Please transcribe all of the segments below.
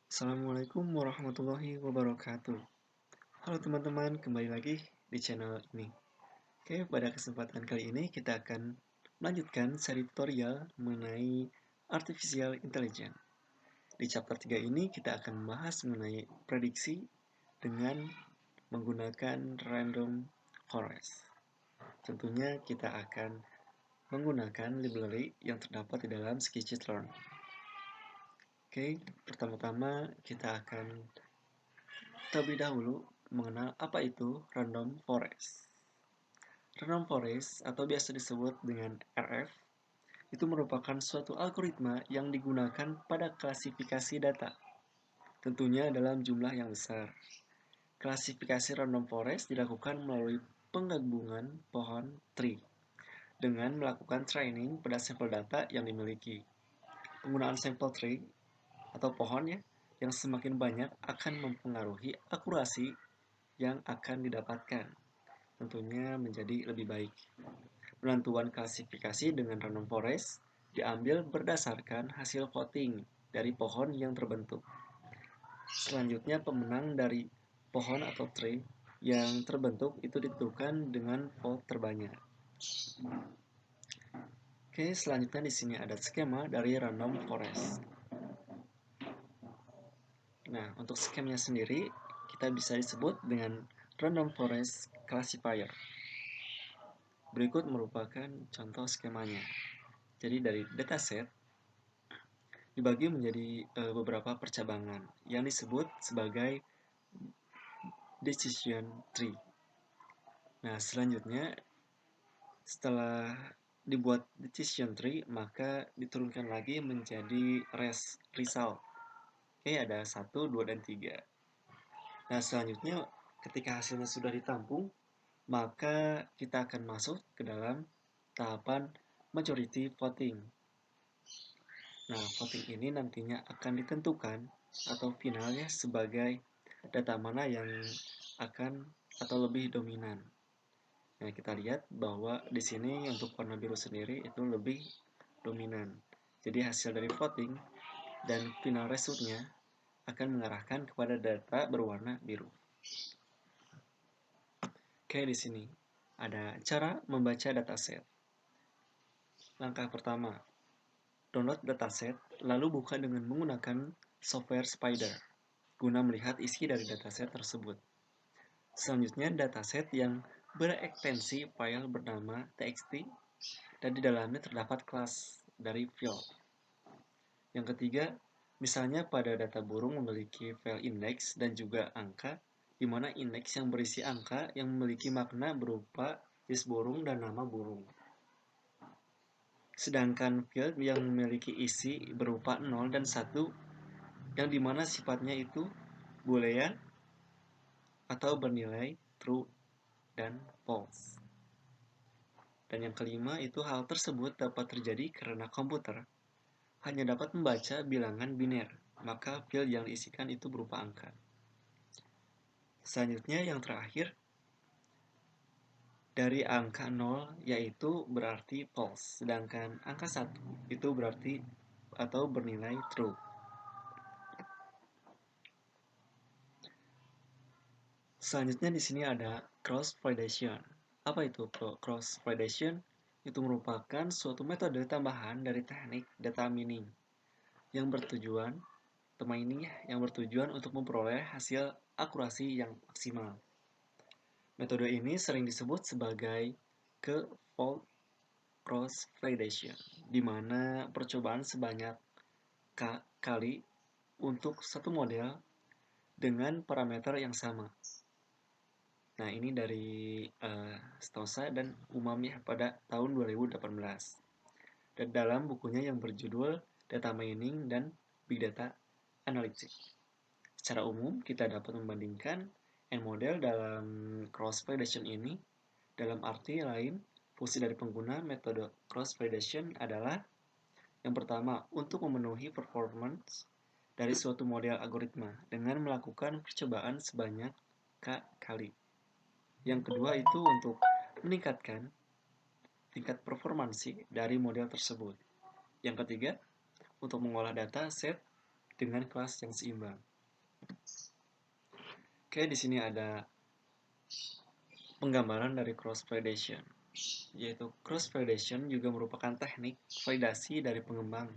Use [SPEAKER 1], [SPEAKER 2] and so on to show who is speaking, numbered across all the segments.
[SPEAKER 1] Assalamualaikum warahmatullahi wabarakatuh. Halo teman-teman, kembali lagi di channel ini. Oke, pada kesempatan kali ini kita akan melanjutkan seri tutorial mengenai Artificial Intelligence. Di chapter 3 ini kita akan membahas mengenai prediksi dengan menggunakan Random Forest. Tentunya kita akan menggunakan library yang terdapat di dalam Scikit-learn. Oke, pertama-tama kita akan terlebih dahulu mengenal apa itu Random Forest. Random Forest atau biasa disebut dengan RF itu merupakan suatu algoritma yang digunakan pada klasifikasi data, tentunya dalam jumlah yang besar. Klasifikasi Random Forest dilakukan melalui penggabungan pohon tree dengan melakukan training pada sampel data yang dimiliki. Penggunaan sampel tree atau pohon yang semakin banyak akan mempengaruhi akurasi yang akan didapatkan, tentunya menjadi lebih baik. Penentuan klasifikasi dengan random forest diambil berdasarkan hasil voting dari pohon yang terbentuk. Selanjutnya, pemenang dari pohon atau tree yang terbentuk itu ditentukan dengan vote terbanyak. Oke, selanjutnya di sini ada skema dari random forest. Nah, untuk skemanya sendiri kita bisa disebut dengan random forest classifier. Berikut merupakan contoh skemanya. Jadi dari dataset dibagi menjadi beberapa percabangan yang disebut sebagai decision tree. Nah, selanjutnya setelah dibuat decision tree, maka diturunkan lagi menjadi result. Oke, ada 1, 2, dan 3. Nah, selanjutnya ketika hasilnya sudah ditampung, maka kita akan masuk ke dalam tahapan majority voting. Nah, voting ini nantinya akan ditentukan atau finalnya sebagai data mana yang akan atau lebih dominan. Nah, kita lihat bahwa di sini untuk warna biru sendiri itu lebih dominan. Jadi hasil dari voting dan final resultnya akan mengarahkan kepada data berwarna biru. Oke, di sini ada cara membaca dataset. Langkah pertama, download dataset, lalu buka dengan menggunakan software Spider guna melihat isi dari dataset tersebut. Selanjutnya, dataset yang berekstensi file bernama txt dan di dalamnya terdapat kelas dari field. Yang ketiga, misalnya pada data burung memiliki file index dan juga angka, di mana indeks yang berisi angka yang memiliki makna berupa jenis burung dan nama burung. Sedangkan field yang memiliki isi berupa 0 dan 1 yang dimana sifatnya itu boolean atau bernilai true dan false. Dan yang kelima itu hal tersebut dapat terjadi karena komputer hanya dapat membaca bilangan biner, maka field yang diisikan itu berupa angka. Selanjutnya yang terakhir, dari angka 0 yaitu berarti false, sedangkan angka 1 itu berarti atau bernilai true. Selanjutnya di sini ada cross validation. Apa itu cross validation? Itu merupakan suatu metode tambahan dari teknik data mining yang bertujuan untuk memperoleh hasil akurasi yang maksimal. Metode ini sering disebut sebagai k-fold cross validation, di mana percobaan sebanyak kali untuk satu model dengan parameter yang sama. Nah, ini dari Stosa dan Umami pada tahun 2018. Dan dalam bukunya yang berjudul Data Mining dan Big Data Analytics. Secara umum, kita dapat membandingkan N model dalam cross validation ini. Dalam arti lain, fungsi dari pengguna metode cross validation adalah yang pertama, untuk memenuhi performance dari suatu model algoritma dengan melakukan percobaan sebanyak kali. Yang kedua itu untuk meningkatkan tingkat performansi dari model tersebut. Yang ketiga, untuk mengolah data set dengan kelas yang seimbang. Oke, di sini ada penggambaran dari cross validation, yaitu cross validation juga merupakan teknik validasi dari pengembang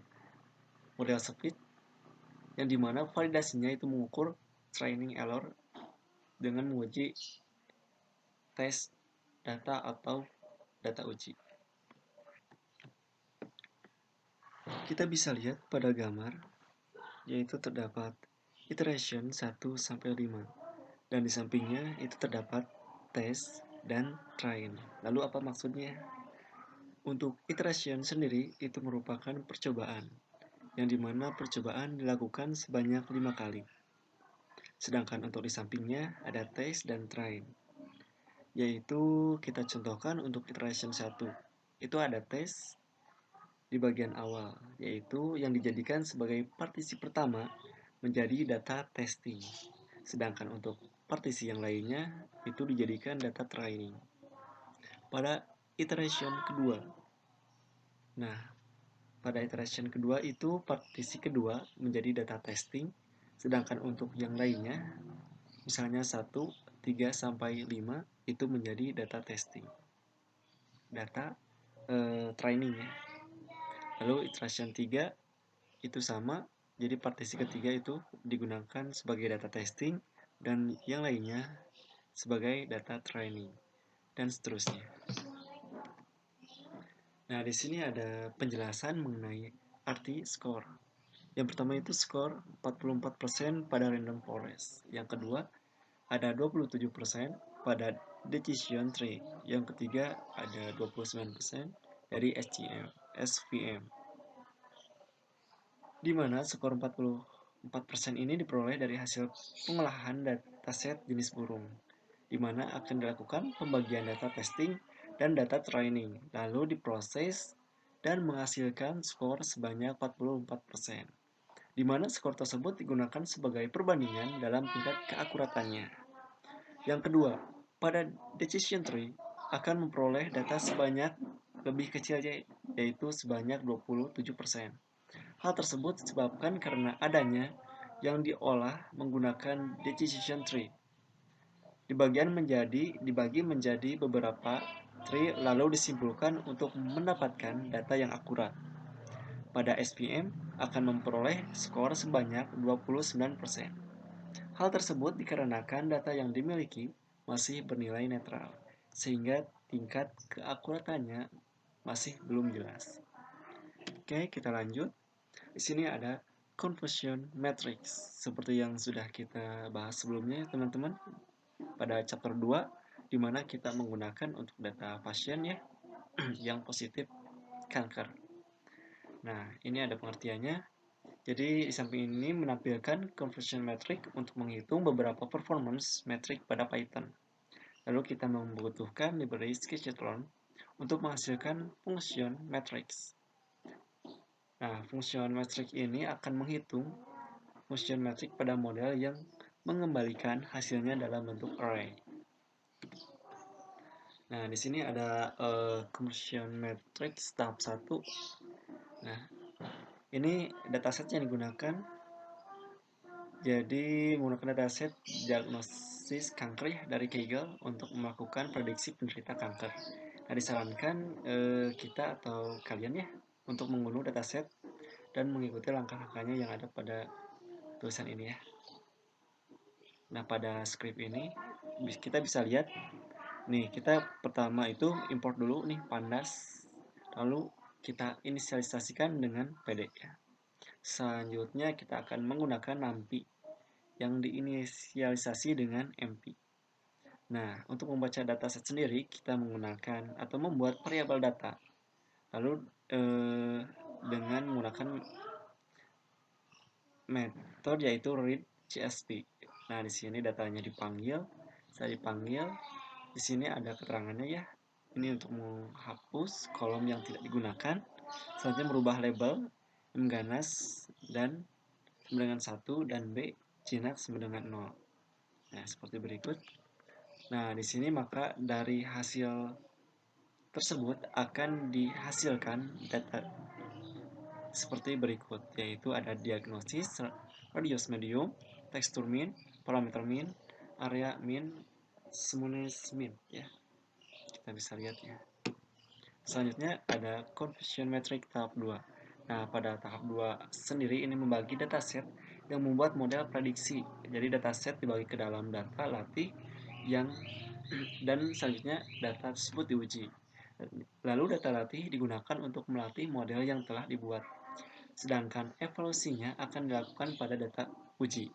[SPEAKER 1] model speed yang dimana validasinya itu mengukur training error dengan menguji tes data atau data uji. Kita bisa lihat pada gambar, yaitu terdapat iteration 1-5, dan di sampingnya itu terdapat test dan train. Lalu apa maksudnya? Untuk iteration sendiri itu merupakan percobaan, yang dimana percobaan dilakukan sebanyak 5 kali. Sedangkan untuk di sampingnya ada test dan train, yaitu kita contohkan untuk iteration 1. Itu ada test di bagian awal, yaitu yang dijadikan sebagai partisi pertama menjadi data testing. Sedangkan untuk partisi yang lainnya itu dijadikan data training. Pada iteration kedua. Nah, pada iteration kedua itu partisi kedua menjadi data testing, sedangkan untuk yang lainnya, misalnya 1, 3, sampai 5, itu menjadi data testing. Data training ya. Lalu iteration 3 itu sama, jadi partisi ketiga itu digunakan sebagai data testing dan yang lainnya sebagai data training dan seterusnya. Nah, di sini ada penjelasan mengenai arti score. Yang pertama itu skor 44% pada random forest. Yang kedua ada 27% pada decision tree. Yang ketiga ada 29% dari SVM. Di mana skor 44% ini diperoleh dari hasil pengolahan dataset jenis burung, di mana akan dilakukan pembagian data testing dan data training, lalu diproses dan menghasilkan skor sebanyak 44%, di mana skor tersebut digunakan sebagai perbandingan dalam tingkat keakuratannya. Yang kedua, pada decision tree akan memperoleh data sebanyak lebih kecil, yaitu sebanyak 27%. Hal tersebut disebabkan karena adanya yang diolah menggunakan decision tree. Dibagi menjadi beberapa tree lalu disimpulkan untuk mendapatkan data yang akurat. Pada SVM akan memperoleh skor sebanyak 29%. Hal tersebut dikarenakan data yang dimiliki masih bernilai netral, sehingga tingkat keakuratannya masih belum jelas. Oke, kita lanjut. Di sini ada conversion matrix, seperti yang sudah kita bahas sebelumnya, teman-teman. Pada chapter 2, di mana kita menggunakan untuk data pasien ya, yang positif kanker. Nah, ini ada pengertiannya. Jadi, di samping ini menampilkan conversion metric untuk menghitung beberapa performance metric pada Python. Lalu kita membutuhkan library skitron untuk menghasilkan function matrix. Nah, function matrix ini akan menghitung function matrix pada model yang mengembalikan hasilnya dalam bentuk array. Nah, di sini ada conversion matrix tahap 1. Nah, ini dataset yang digunakan. Jadi, menggunakan dataset diagnosis kanker ya, dari Kaggle untuk melakukan prediksi penderita kanker. Nah, disarankan kita atau kalian ya untuk mengunduh dataset dan mengikuti langkah-langkahnya yang ada pada tulisan ini ya. Nah, pada script ini kita bisa lihat nih, kita pertama itu import dulu nih pandas, lalu kita inisialisasikan dengan pd ya. Selanjutnya kita akan menggunakan numpy yang diinisialisasi dengan mp. Nah, untuk membaca dataset sendiri kita menggunakan atau membuat variabel data, lalu dengan menggunakan metode yaitu read csv. Nah, di sini datanya dipanggil. Saya dipanggil, di sini ada keterangannya ya. Ini untuk menghapus kolom yang tidak digunakan. Selanjutnya merubah label M ganas dan sama dengan 1 dan B jinak sama dengan 0. Nah, seperti berikut. Nah, di sini maka dari hasil tersebut akan dihasilkan data seperti berikut, yaitu ada diagnosis, radius medium, tekstur min, parameter min, area min, smoothness min ya. Kita bisa lihat ya. Selanjutnya ada conversion metric tahap 2. Nah, pada tahap 2 sendiri ini membagi dataset yang membuat model prediksi. Jadi dataset dibagi ke dalam data latih yang dan selanjutnya data tersebut diuji. Lalu data latih digunakan untuk melatih model yang telah dibuat. Sedangkan evaluasinya akan dilakukan pada data uji.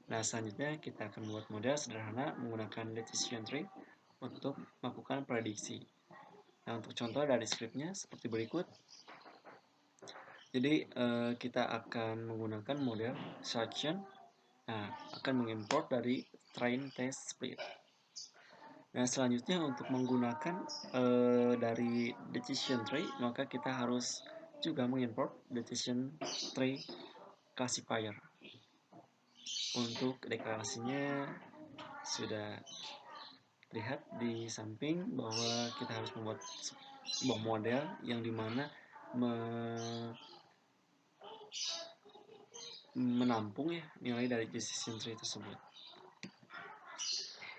[SPEAKER 1] Nah, selanjutnya kita akan membuat model sederhana menggunakan decision tree untuk melakukan prediksi. Nah, untuk contoh dari scriptnya seperti berikut. Jadi, kita akan menggunakan model section. Nah, akan mengimport dari train test split. Nah, selanjutnya untuk menggunakan dari decision tree, maka kita harus juga mengimport decision tree classifier. Untuk deklarasinya sudah lihat di samping bahwa kita harus membuat sebuah model yang dimana menampung ya nilai dari decision tree tersebut.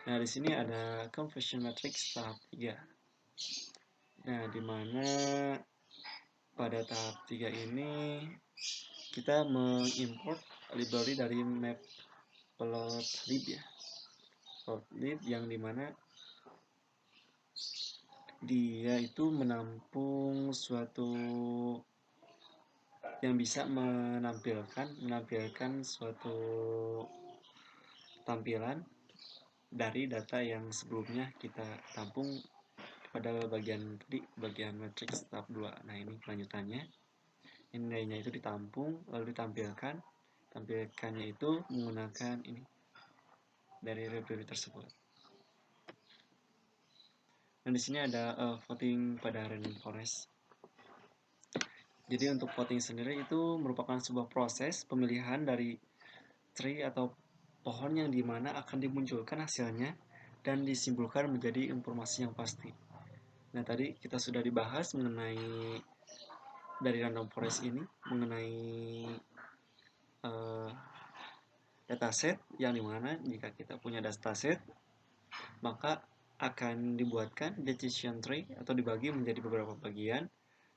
[SPEAKER 1] Nah, di sini ada conversion matrix tahap 3. Nah, dimana pada tahap 3 ini kita mengimport library dari matplotlib ya. Matplotlib yang dimana dia itu menampung suatu yang bisa menampilkan suatu tampilan dari data yang sebelumnya kita tampung pada bagian matriks tahap 2. Nah, ini kelanjutannya. Nilainya itu ditampung lalu ditampilkan. Tampilkannya itu menggunakan ini dari library tersebut. Dan di sini ada voting pada random forest. Jadi untuk voting sendiri itu merupakan sebuah proses pemilihan dari tree atau pohon yang dimana akan dimunculkan hasilnya dan disimpulkan menjadi informasi yang pasti. Nah, tadi kita sudah dibahas mengenai dari random forest ini mengenai dataset yang dimana jika kita punya dataset maka akan dibuatkan decision tree atau dibagi menjadi beberapa bagian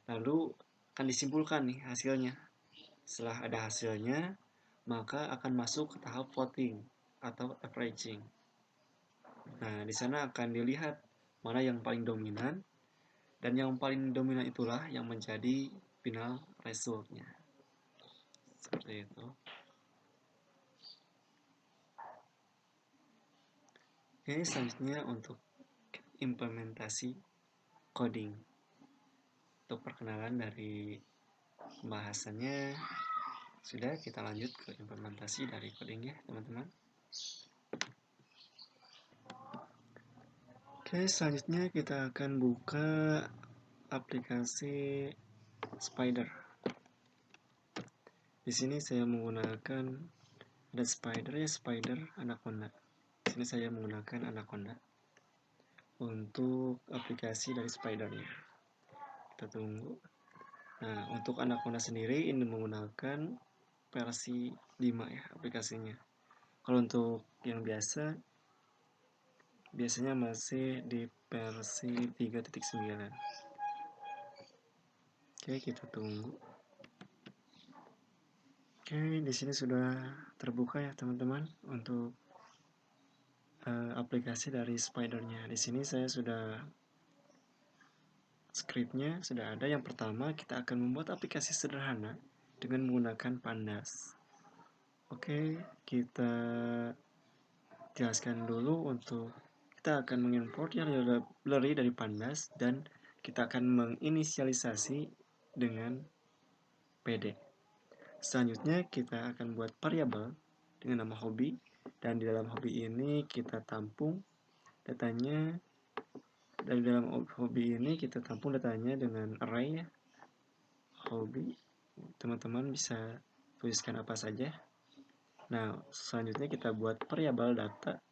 [SPEAKER 1] lalu akan disimpulkan nih hasilnya. Setelah ada hasilnya maka akan masuk ke tahap voting atau averaging. Nah, di sana akan dilihat mana yang paling dominan dan yang paling dominan itulah yang menjadi final resultnya. Seperti itu. Oke, selanjutnya untuk implementasi coding. Untuk perkenalan dari pembahasannya sudah, kita lanjut ke implementasi dari coding ya, teman-teman. Oke, selanjutnya kita akan buka aplikasi Spider. Di sini saya menggunakan ada Spider Anaconda. Di sini saya menggunakan Anaconda untuk aplikasi dari Spidernya. Kita tunggu. Nah, untuk Anaconda sendiri ini menggunakan versi 5 ya aplikasinya. Kalau untuk yang biasanya masih di versi 3.9. Oke, kita tunggu. Oke, di sini sudah terbuka ya teman-teman untuk aplikasi dari Spidernya. Di sini saya sudah scriptnya sudah ada. Yang pertama kita akan membuat aplikasi sederhana dengan menggunakan Pandas. Oke, kita jelaskan dulu untuk kita akan mengimport yang library dari Pandas dan kita akan menginisialisasi dengan PD. Selanjutnya kita akan buat variabel dengan nama hobi dan di dalam hobi ini kita tampung datanya. Dari dalam hobi ini kita tampung datanya dengan array ya. Hobi, teman-teman bisa tuliskan apa saja. Nah, selanjutnya kita buat variabel data.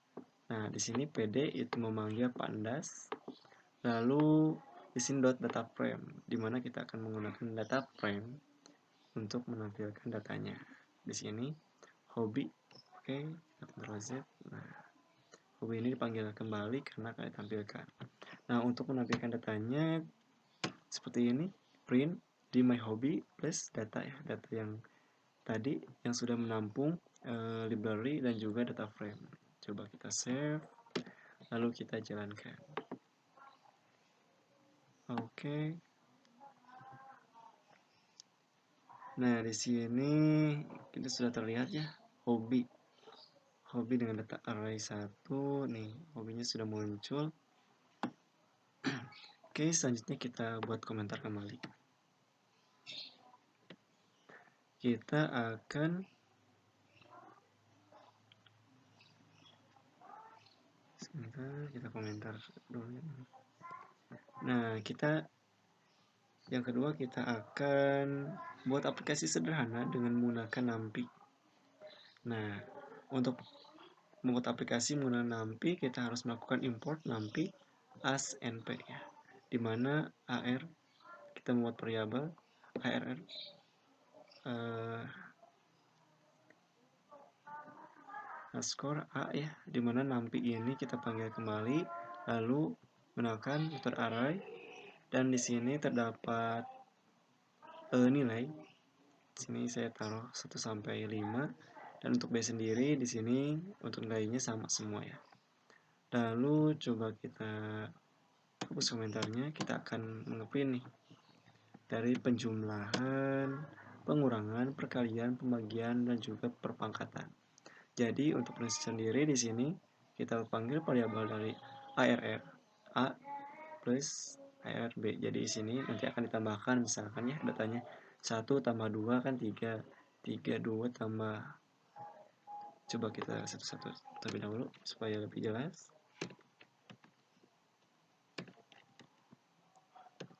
[SPEAKER 1] Nah, di sini PD itu memanggil Pandas. Lalu di sini data frame, di mana kita akan menggunakan data frame untuk menampilkan datanya. Di sini hobi. Oke, Ctrl Z. Nah, hobi ini dipanggil kembali karena akan ditampilkan. Nah, untuk menampilkan datanya seperti ini, print di my hobby plus data ya, data yang tadi yang sudah menampung library dan juga data frame. Coba kita save, lalu kita jalankan. Oke. Nah, di sini kita sudah terlihat ya, hobi dengan data array 1 nih, hobinya sudah muncul. Oke, selanjutnya kita buat komentar kembali. Kita akan sebentar, kita komentar dulu. Nah, yang kedua kita akan buat aplikasi sederhana dengan menggunakan NumPy. Nah, untuk membuat aplikasi menggunakan NumPy, kita harus melakukan import NumPy as np ya, dimana AR kita membuat variabel ARR underscore A ya, dimana NumPy ini kita panggil kembali, lalu gunakan method array, dan di sini terdapat nilai. Di sini saya taruh 1 sampai 5, dan untuk B sendiri di sini untuk nilainya sama semua ya. Lalu coba kita hapus komentarnya, kita akan mengeprint nih dari penjumlahan, pengurangan, perkalian, pembagian, dan juga perpangkatan. Jadi untuk print sendiri di sini kita panggil variabel dari ARR A plus ARB. Jadi di sini nanti akan ditambahkan misalkan ya datanya 1 tambah 2 kan 3, 2 tambah, coba kita satu-satu terlebih dahulu supaya lebih jelas.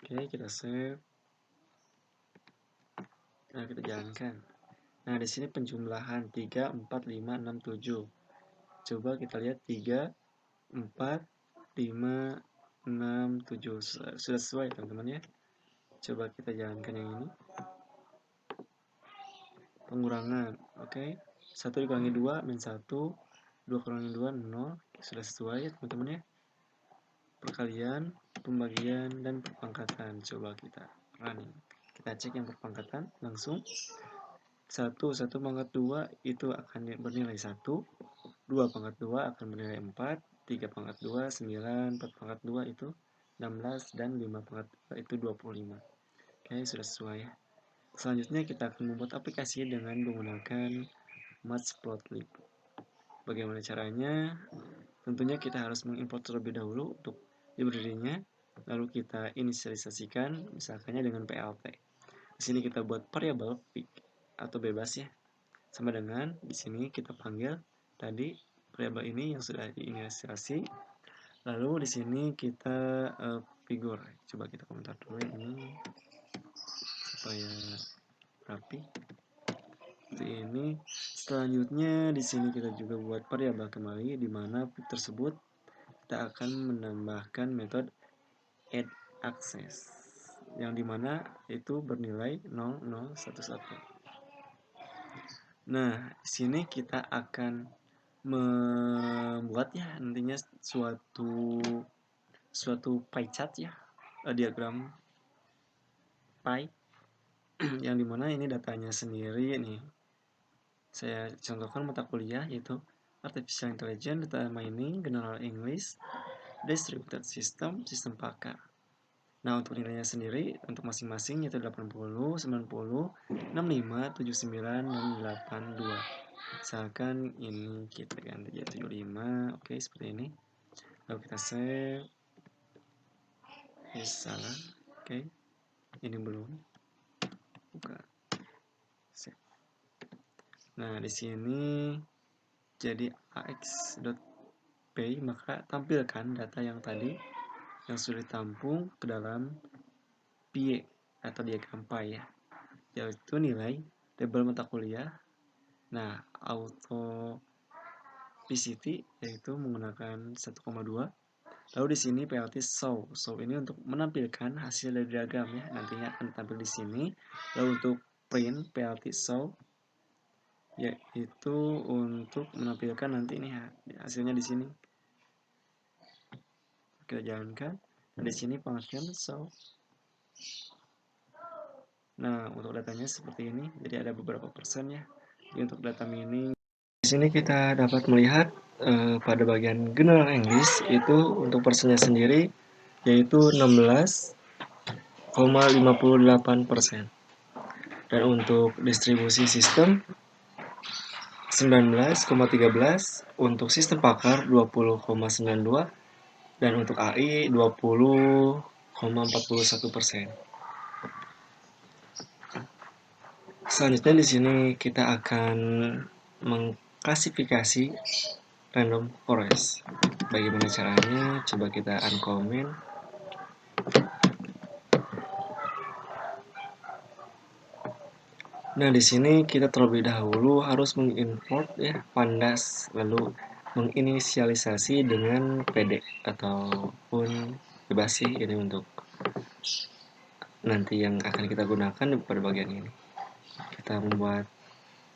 [SPEAKER 1] Oke, kita save. Nah, kita jalankan. Nah, di sini penjumlahan 3, 4, 5, 6, 7. Coba kita lihat 3, 4, 5, 6, 7. Sudah sesuai teman-teman ya. Coba kita jalankan yang ini. Pengurangan, oke. 1 dikurangi 2 min 1, 2 kurangi 2 0. Sudah sesuai ya teman-teman ya. Perkalian, pembagian, dan perpangkatan. Coba kita running. Kita cek yang perpangkatan langsung. 1 pangkat 2 itu akan bernilai 1, 2 pangkat 2 akan bernilai 4, 3 pangkat 2 9, 4 pangkat 2 itu 16, dan 5 pangkat 2 itu 25. Oke, sudah sesuai ya. Selanjutnya kita akan membuat aplikasi dengan menggunakan matplotlib. Bagaimana caranya? Tentunya kita harus mengimport terlebih dahulu untuk library-nya, lalu kita inisialisasikan misalkannya dengan plt. Di sini kita buat variabel pick atau bebas ya. Sama dengan di sini kita panggil tadi variabel ini yang sudah diinisialisasi. Lalu di sini kita figur. Coba kita komentar dulu ini supaya rapi. Seperti ini. Selanjutnya di sini kita juga buat variabel kembali, di mana tersebut kita akan menambahkan metode add access yang dimana itu bernilai 0011. Nah, di sini kita akan membuat ya nantinya suatu pie chart ya, diagram pie yang dimana ini datanya sendiri nih. Saya contohkan mata kuliah yaitu Artificial Intelligence, Data Mining, General English, Distributed System, Sistem Pakar. Nah, untuk nilainya sendiri untuk masing-masing yaitu 80, 90, 65, 79, dan 82. Misalkan ini kita ganti jadi 75. Oke, seperti ini. Lalu kita save. Salah. Oke. Ini belum. Buka. Save. Nah, di sini jadi ax.py, maka tampilkan data yang tadi yang sudah ditampung ke dalam pie atau diagram pie ya, yaitu nilai label mata kuliah. Nah, auto PCT yaitu menggunakan 1,2. Lalu di sini plt show. Show ini untuk menampilkan hasil dari diagram ya, nantinya akan tampil di sini. Lalu untuk print plt show yaitu untuk menampilkan nanti nih hasilnya di sini. Kita jalankan. Nah, di sini function show. Nah, untuk datanya seperti ini. Jadi ada beberapa persen ya. Jadi untuk data mining. Di sini kita dapat melihat pada bagian general English itu untuk persennya sendiri yaitu 16,58%. Dan untuk distribusi sistem 19,13, untuk sistem pakar 20,92, dan untuk AI 20,41%. Selanjutnya di sini kita akan mengklasifikasi random forest. Bagaimana caranya? Coba kita uncomment. Nah, di sini kita terlebih dahulu harus mengimport ya pandas, lalu menginisialisasi dengan PD ataupun bebas sih ini untuk nanti yang akan kita gunakan pada bagian ini. Kita membuat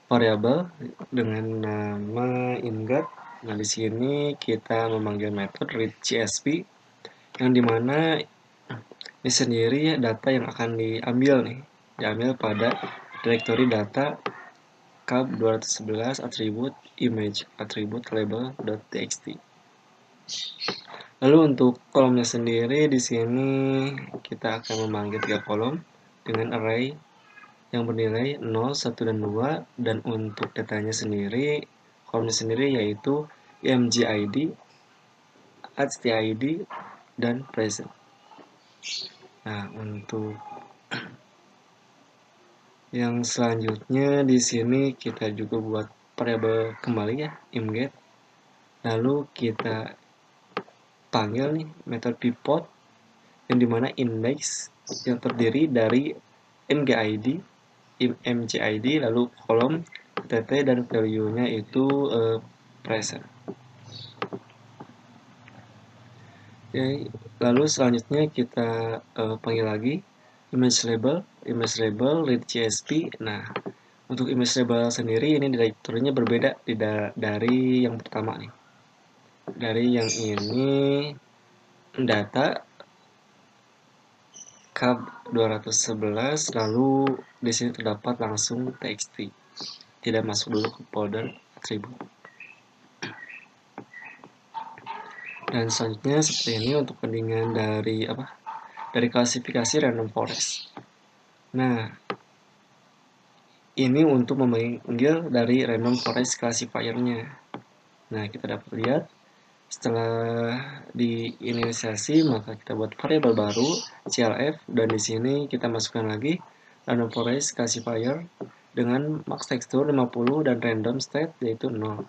[SPEAKER 1] variabel dengan nama inget. Nah, di sini kita memanggil metode readCSV yang dimana ini sendiri data yang akan diambil pada directory data cab 211 atribut image atribut label.txt. Lalu untuk kolomnya sendiri di sini kita akan memanggil 3 kolom dengan array yang bernilai 0, 1, dan 2, dan untuk datanya sendiri kolomnya sendiri yaitu imgid, htid, dan present. Nah, untuk yang selanjutnya di sini kita juga buat variabel kembali ya, imget. Lalu kita panggil nih metode pivot yang dimana index yang terdiri dari ngid, mgid, lalu kolom tt dan value-nya itu present. Oke, lalu selanjutnya kita panggil lagi image label readCSV. Nah, untuk image label sendiri ini direkturnya berbeda dari yang pertama nih. Dari yang ini data cab 211, lalu di sini terdapat langsung txt, tidak masuk dulu ke folder atribut. Dan selanjutnya seperti ini untuk pendingan dari klasifikasi random forest. Nah, ini untuk memanggil dari random forest classifier-nya. Nah, kita dapat lihat setelah diinisiasi maka kita buat variabel baru clf, dan di sini kita masukkan lagi random forest classifier dengan max texture 50 dan random state yaitu 0.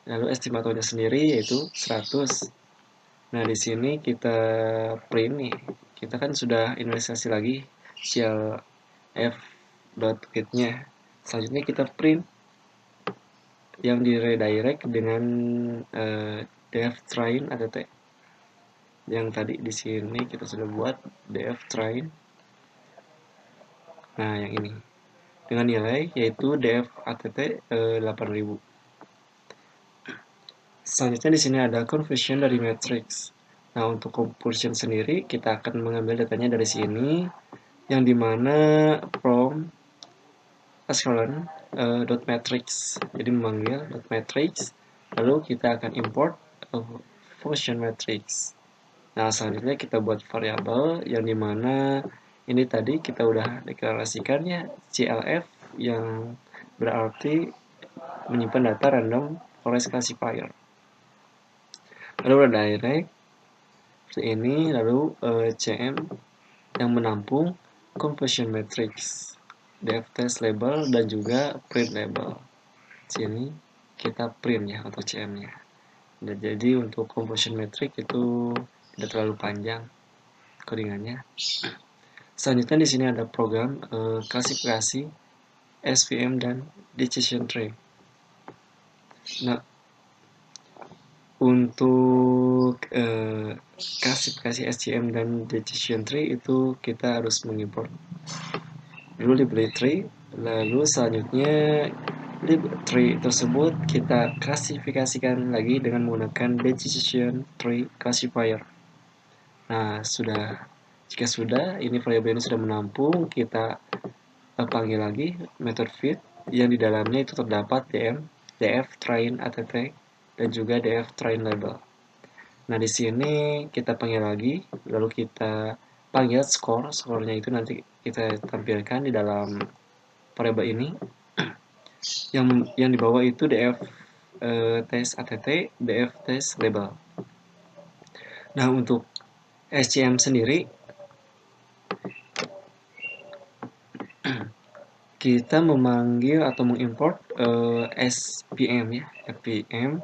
[SPEAKER 1] Lalu estimatornya sendiri yaitu 100. Nah, di sini kita print nih. Kita kan sudah inisiasi lagi clf.get-nya. Selanjutnya kita print yang di redirect dengan def train att. Yang tadi di sini kita sudah buat def train. Nah, yang ini dengan nilai yaitu def att 8000. Selanjutnya di sini ada conversion dari matrix. Nah, untuk conversion sendiri kita akan mengambil datanya dari sini yang dimana from dot matrix. Jadi memanggil dot matrix, lalu kita akan import function matrix. Nah, selanjutnya kita buat variabel yang dimana ini tadi kita udah deklarasikannya clf yang berarti menyimpan data random forest classifier. Lalu redirect seperti ini, lalu cm yang menampung conversion matrix, def test label, dan juga print label. Sini kita print ya atau cm-nya. Nah, jadi untuk conversion matrix itu tidak terlalu panjang codingannya. Selanjutnya di sini ada program klasifikasi SVM dan decision tree. Nah, untuk klasifikasi SVM dan decision tree itu kita harus mengimport dulu library tree, lalu selanjutnya lib tree tersebut kita klasifikasikan lagi dengan menggunakan decision tree classifier. Nah, jika sudah ini variabel ini sudah menampung, kita panggil lagi method feed yang di dalamnya itu terdapat df train att dan juga df train label. Nah, di sini kita panggil lagi, lalu kita panggil skornya itu nanti kita tampilkan di dalam variabel ini. Yang di bawah itu df test att, df test label. Nah, untuk SCM sendiri kita memanggil atau mengimport SPM ya, SPM.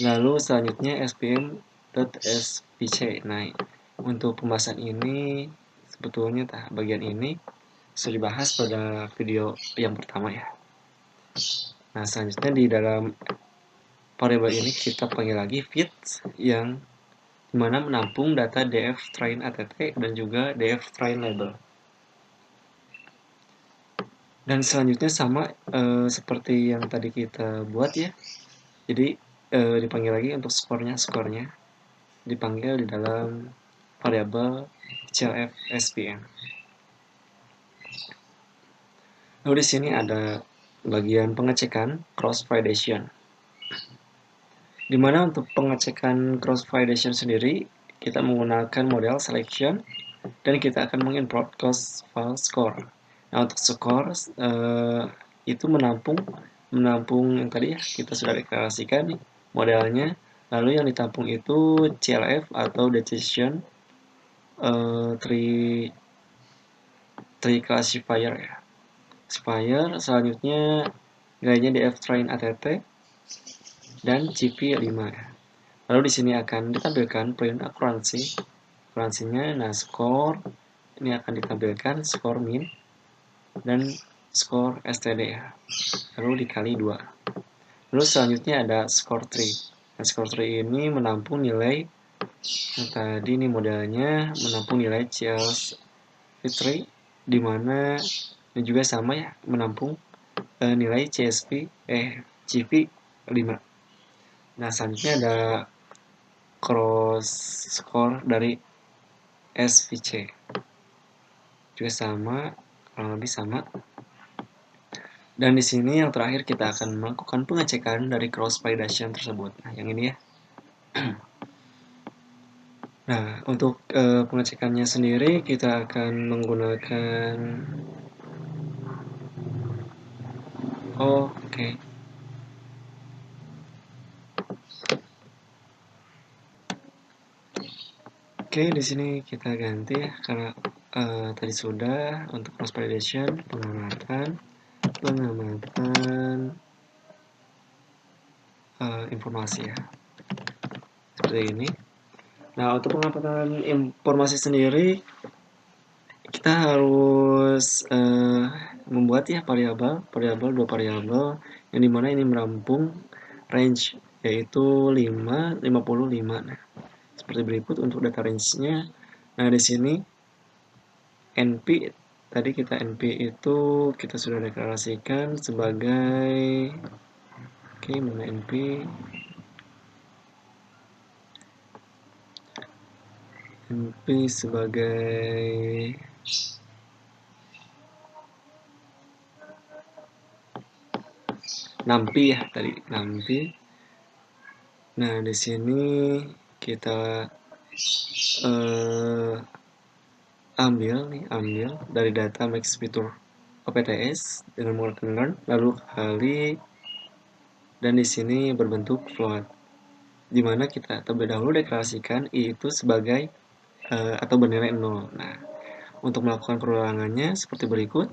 [SPEAKER 1] Lalu selanjutnya SPM.svc. Nah, untuk pembahasan ini sebetulnya bagian ini sudah dibahas pada video yang pertama ya. Nah, selanjutnya di dalam variabel ini kita panggil lagi feed yang dimana menampung data df train att dan juga df train label. Dan selanjutnya sama seperti yang tadi kita buat ya. Jadi dipanggil lagi untuk skornya dipanggil di dalam variabel clf spm. Lalu di sini ada bagian pengecekan cross validation. Dimana untuk pengecekan cross validation sendiri kita menggunakan model selection dan kita akan mengimport cross file score. Nah, untuk score itu menampung yang tadi ya kita sudah deklarasikan nih modelnya. Lalu yang ditampung itu CLF atau decision tree classifier ya. Selanjutnya nilainya df train att dan CP5 ya. Lalu di sini akan ditampilkan print accuracy-nya. Nah, score ini akan ditampilkan skor min dan skor std ya. Lalu dikali 2. Lalu selanjutnya ada score tree. Nah, score tree ini menampung nilai yang tadi ini modelnya menampung nilai CLF3 di mana ini juga sama ya menampung nilai CP5. Nah, selanjutnya ada cross score dari SVC juga sama, kurang lebih sama. Dan di sini yang terakhir kita akan melakukan pengecekan dari cross validation tersebut. Nah, yang ini ya. Nah, untuk pengecekannya sendiri kita akan menggunakan oke. Oke, di sini kita ganti ya karena tadi sudah untuk cross validation pengamatan informasi ya. Seperti ini. Nah, untuk pengamatan informasi sendiri kita harus membuat ya dua variabel yang dimana ini merampung range yaitu 55. Nah, seperti berikut untuk data range-nya. Nah, di sini NP tadi NP itu kita sudah deklarasikan sebagai mana NP sebagai nampi ya tadi nampi. Nah, di sini kita ambil dari data max feature OPTS dengan menggunakan learn lalu kali dan di sini berbentuk float di mana kita terlebih dahulu deklarasikan i itu sebagai atau bernilai 0. Nah, untuk melakukan perulangannya seperti berikut.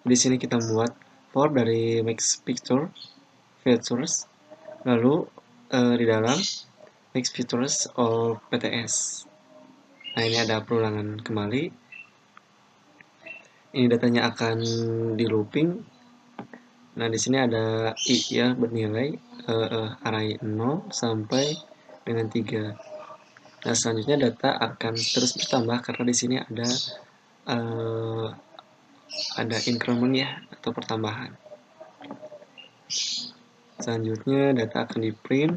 [SPEAKER 1] Di sini kita membuat for dari max features lalu di dalam max features of PTS. Nah, ini ada perulangan kembali. Ini datanya akan di looping. Nah, di sini ada i ya bernilai array 0 sampai dengan 3. Nah, selanjutnya data akan terus bertambah karena di sini ada increment ya atau pertambahan. Selanjutnya data akan di print.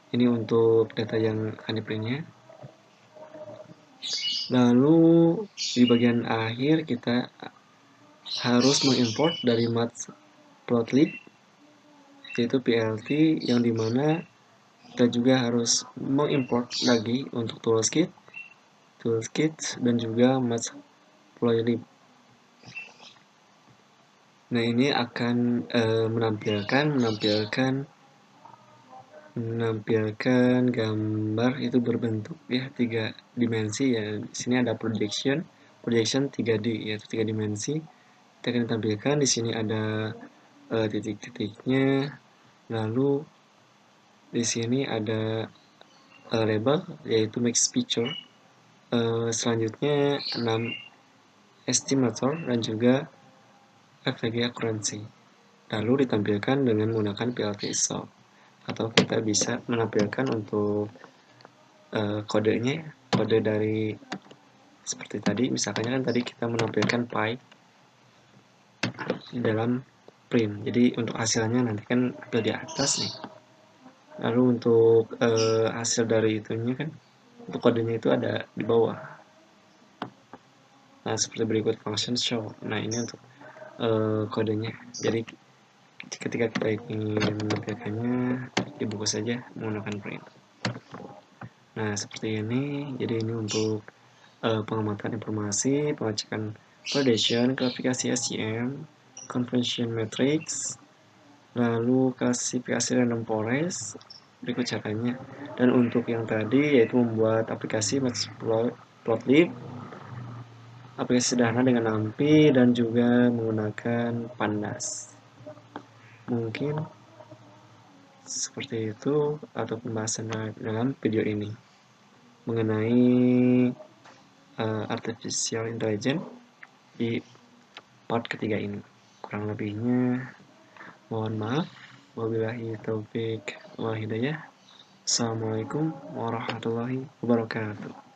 [SPEAKER 1] Ini untuk data yang akan di printnya. Lalu di bagian akhir kita harus mengimport dari matplotlib, yaitu PLT, yang dimana kita juga harus mengimport lagi untuk toolkit, dan juga matplotlib. Nah, ini akan menampilkan gambar itu berbentuk ya 3 dimensi ya. Di sini ada projection 3D yaitu 3 dimensi. Kita akan tampilkan di sini ada titik-titiknya. Lalu di sini ada label yaitu max picture. Selanjutnya 6 estimator dan juga FPG accuracy. Lalu ditampilkan dengan menggunakan PLT solve. Atau kita bisa menampilkan untuk kodenya, kode dari seperti tadi, misalkan kan tadi kita menampilkan pi di dalam print. Jadi untuk hasilnya nanti kan ada di atas nih. Lalu untuk hasil dari itunya kan, untuk kodenya itu ada di bawah. Nah, seperti berikut function show. Nah, ini untuk kodenya. Jadi ketika kita ingin menampilkannya, dibungkus saja menggunakan print. Nah, seperti ini. Jadi ini untuk pengamatan informasi, pengecekan validation, klasifikasi SCM, conversion matrix, lalu klasifikasi random forest, berikut caranya. Dan untuk yang tadi yaitu membuat aplikasi matplotlib, aplikasi sederhana dengan AMPI dan juga menggunakan pandas. Mungkin seperti itu atau pembahasan dalam video ini mengenai artificial intelligence di part ketiga ini. Kurang lebihnya mohon maaf. Wabillahi taufik wal hidayah. Assalamualaikum warahmatullahi wabarakatuh.